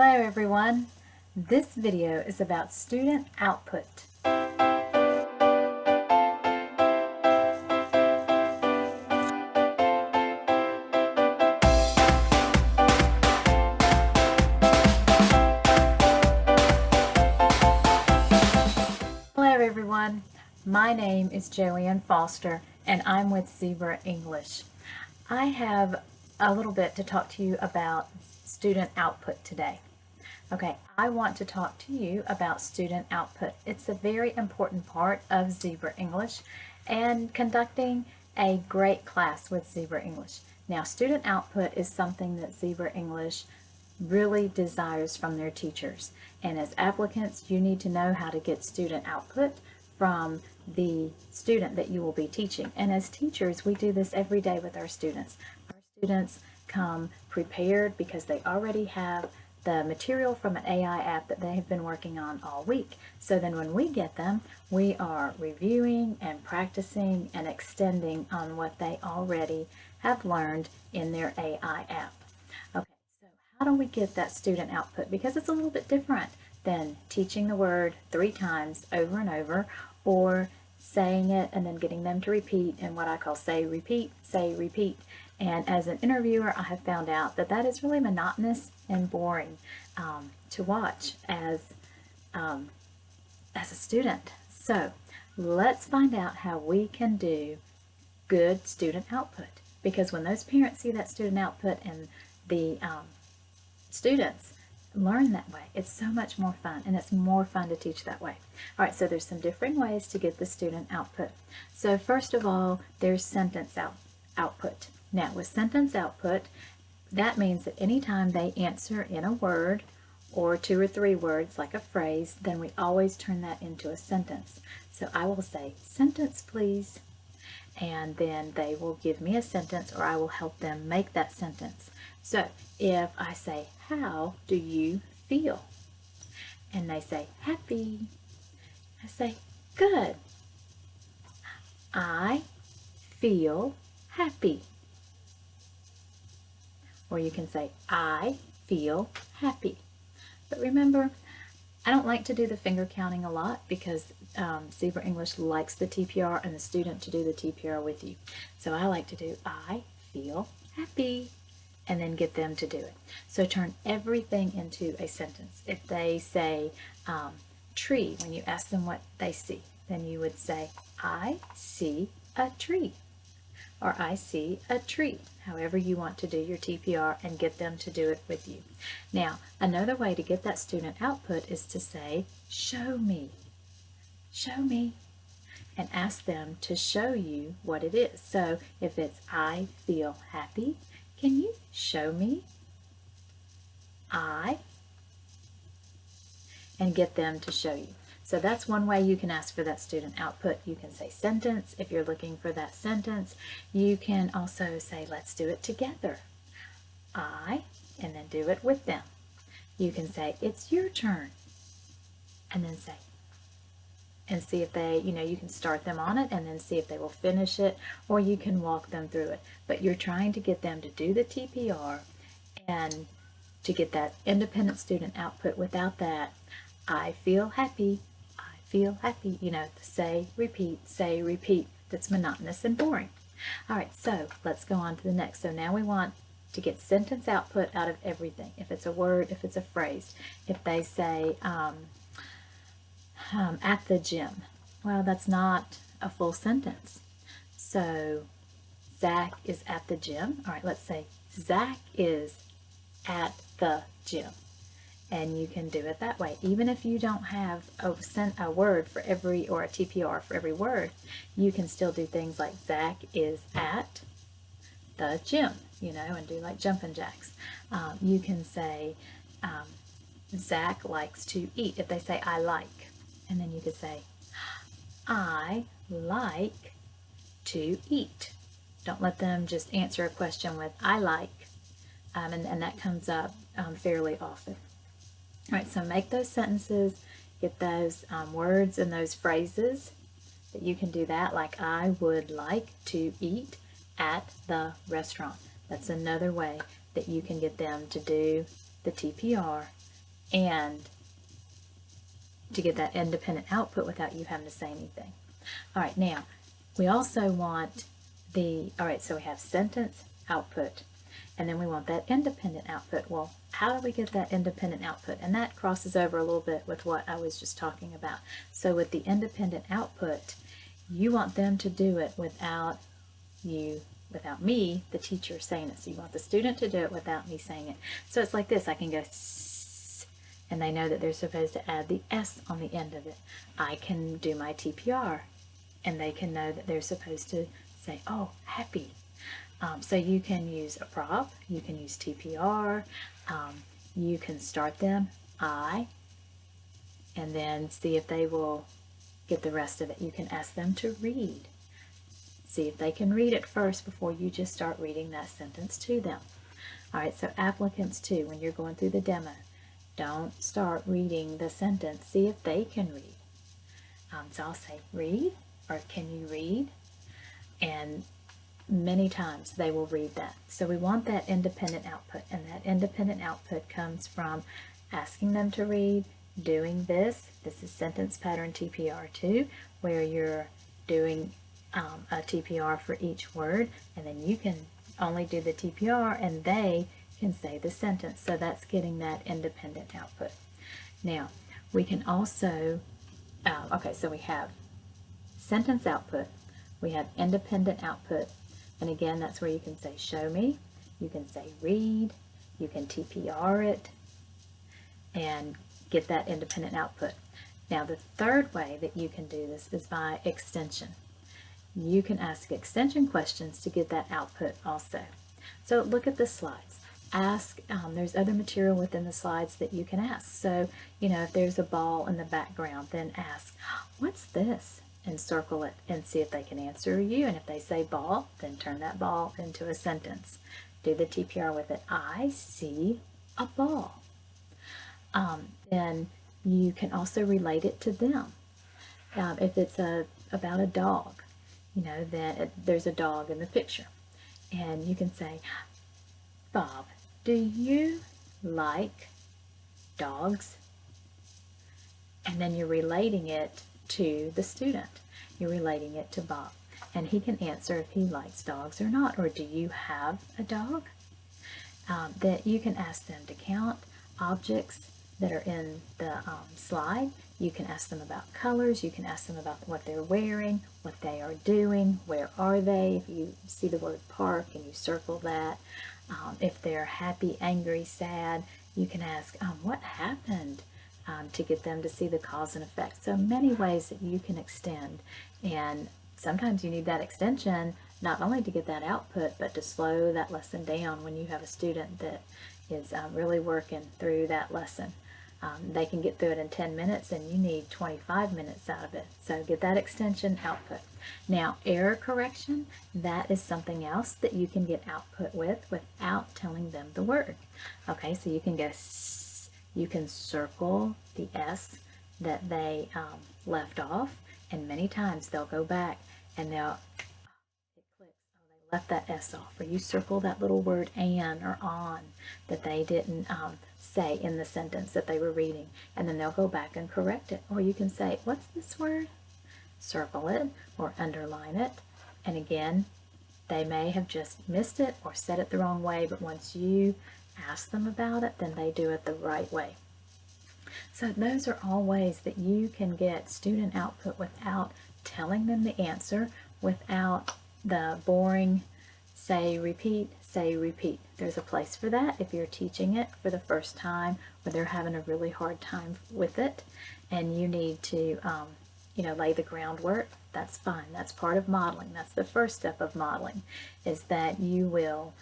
Hello everyone. This video is about student output. Hello everyone. My name is Joanne Foster and I'm with Zebra English. I have a little bit to talk to you about student output today. Okay, I want to talk to you about student output. It's a very important part of Zebra English and conducting a great class with Zebra English. Now, student output is something that Zebra English really desires from their teachers. And as applicants, you need to know how to get student output from the student that you will be teaching. And as teachers, we do this every day with our students. Our students come prepared because they already have the material from an AI app that they have been working on all week. So then when we get them, we are reviewing and practicing and extending on what they already have learned in their AI app. Okay, so how do we get that student output? Because it's a little bit different than teaching the word 3 times over and over, or saying it and then getting them to repeat in what I call say, repeat, say, repeat. And as an interviewer, I have found out that that is really monotonous and boring to watch as a student. So let's find out how we can do good student output. Because when those parents see that student output and the students learn that way, it's so much more fun, and it's more fun to teach that way. All right, so there's some different ways to get the student output. So first of all, there's sentence output. Now, with sentence output, that means that anytime they answer in a word or 2 or 3 words, like a phrase, then we always turn that into a sentence. So I will say, sentence please, and then they will give me a sentence, or I will help them make that sentence. So if I say, how do you feel? And they say, happy. I say, good. I feel happy. Or you can say, I feel happy. But remember, I don't like to do the finger counting a lot because Zebra English likes the TPR and the student to do the TPR with you. So I like to do, I feel happy, and then get them to do it. So turn everything into a sentence. If they say tree, when you ask them what they see, then you would say, I see a tree. Or I see a tree, however you want to do your TPR, and get them to do it with you. Now, another way to get that student output is to say, show me, and ask them to show you what it is. So if it's I feel happy, can you show me I? And get them to show you. So that's one way you can ask for that student output. You can say sentence if you're looking for that sentence. You can also say, let's do it together. I, and then do it with them. You can say, it's your turn, and then say, and see if they, you can start them on it and then see if they will finish it, or you can walk them through it. But you're trying to get them to do the TPR and to get that independent student output. Without that, I feel happy, the say, repeat, that's monotonous and boring. All right, so let's go on to the next. So now we want to get sentence output out of everything. If it's a word, if it's a phrase. If they say, at the gym, well, that's not a full sentence. So Zach is at the gym. All right, let's say Zach is at the gym. And you can do it that way. Even if you don't have a word for every, or a TPR for every word, you can still do things like Zach is at the gym, and do like jumping jacks. You can say Zach likes to eat. If they say I like, and then you could say I like to eat. Don't let them just answer a question with I like, and that comes up fairly often. All right, so make those sentences, get those words and those phrases that you can do that, like I would like to eat at the restaurant. That's another way that you can get them to do the TPR and to get that independent output without you having to say anything. All right, now we also want all right, so we have sentence output, and then we want that independent output. Well, how do we get that independent output? And that crosses over a little bit with what I was just talking about. So with the independent output, you want them to do it without me, the teacher, saying it. So you want the student to do it without me saying it. So it's like this. I can go S, and they know that they're supposed to add the S on the end of it. I can do my TPR, and they can know that they're supposed to say, oh, happy. So you can use a prop, you can use TPR, you can start them I, and then see if they will get the rest of it. You can ask them to read. See if they can read it first before you just start reading that sentence to them. All right, so applicants too, when you're going through the demo, don't start reading the sentence. See if they can read. So I'll say read, or can you read? And many times they will read that. So we want that independent output, and that independent output comes from asking them to read, doing this. This is sentence pattern TPR 2, where you're doing a TPR for each word, and then you can only do the TPR and they can say the sentence. So that's getting that independent output. Now we can also, okay, so we have sentence output, we have independent output, and again that's where you can say show me, you can say read, you can TPR it and get that independent output. Now the third way that you can do this is by extension. You can ask extension questions to get that output also. So look at the slides. Ask, there's other material within the slides that you can ask. So, you know, if there's a ball in the background, then ask, what's this? And circle it and see if they can answer you. And if they say ball, then turn that ball into a sentence. Do the TPR with it. I see a ball. Then you can also relate it to them. If it's about a dog, you know, then there's a dog in the picture. And you can say, Bob, do you like dogs? And then you're relating it to the student. You're relating it to Bob. And he can answer if he likes dogs or not. Or do you have a dog? That you can ask them to count objects that are in the slide. You can ask them about colors. You can ask them about what they're wearing, what they are doing, where are they. If you see the word park and you circle that. If they're happy, angry, sad, you can ask what happened to get them to see the cause and effect. So many ways that you can extend, and sometimes you need that extension not only to get that output, but to slow that lesson down when you have a student that is really working through that lesson. They can get through it in 10 minutes and you need 25 minutes out of it. So get that extension output. Now, error correction, that is something else that you can get output with without telling them the word. Okay, so you can go, you can circle the S that they left off, and many times they'll go back and it clicks, oh, they left that S off, or you circle that little word an or on that they didn't say in the sentence that they were reading, and then they'll go back and correct it. Or you can say, what's this word? Circle it or underline it, and again, they may have just missed it or said it the wrong way, but once you ask them about it, then they do it the right way. So those are all ways that you can get student output without telling them the answer, without the boring say, repeat, say, repeat. There's a place for that if you're teaching it for the first time or they're having a really hard time with it and you need to you know, lay the groundwork. That's fine. That's part of modeling. That's the first step of modeling, is that you will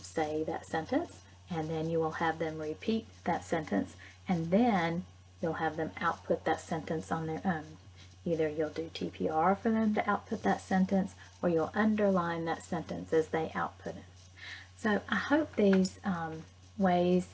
say that sentence, and then you will have them repeat that sentence, and then you'll have them output that sentence on their own. Either you'll do TPR for them to output that sentence, or you'll underline that sentence as they output it. So I hope these ways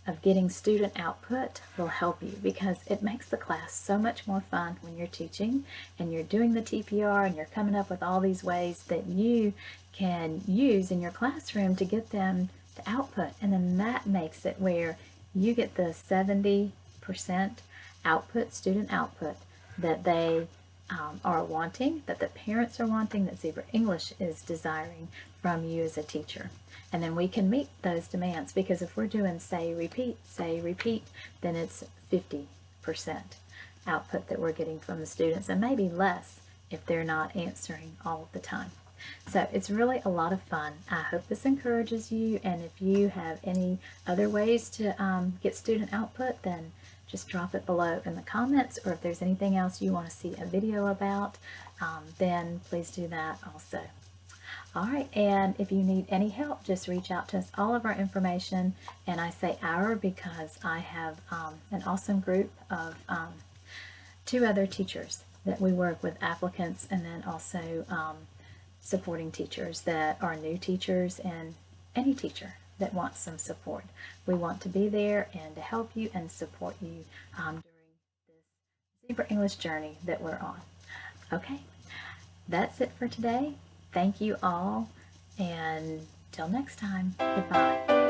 of getting student output will help you, because it makes the class so much more fun when you're teaching and you're doing the TPR and you're coming up with all these ways that you can use in your classroom to get them to output. And then that makes it where you get the 70 6% output, student output, that they are wanting, that the parents are wanting, that Zebra English is desiring from you as a teacher. And then we can meet those demands, because if we're doing say, repeat, then it's 50% output that we're getting from the students, and maybe less if they're not answering all the time. So it's really a lot of fun. I hope this encourages you, and if you have any other ways to get student output, then just drop it below in the comments, or if there's anything else you want to see a video about, then please do that also. Alright, and if you need any help, just reach out to us. All of our information, and I say our because I have an awesome group of 2 other teachers that we work with, applicants, and then also supporting teachers that are new teachers, and any teacher that wants some support. We want to be there and to help you and support you during this Zebra English journey that we're on. Okay, that's it for today. Thank you all, and till next time, goodbye.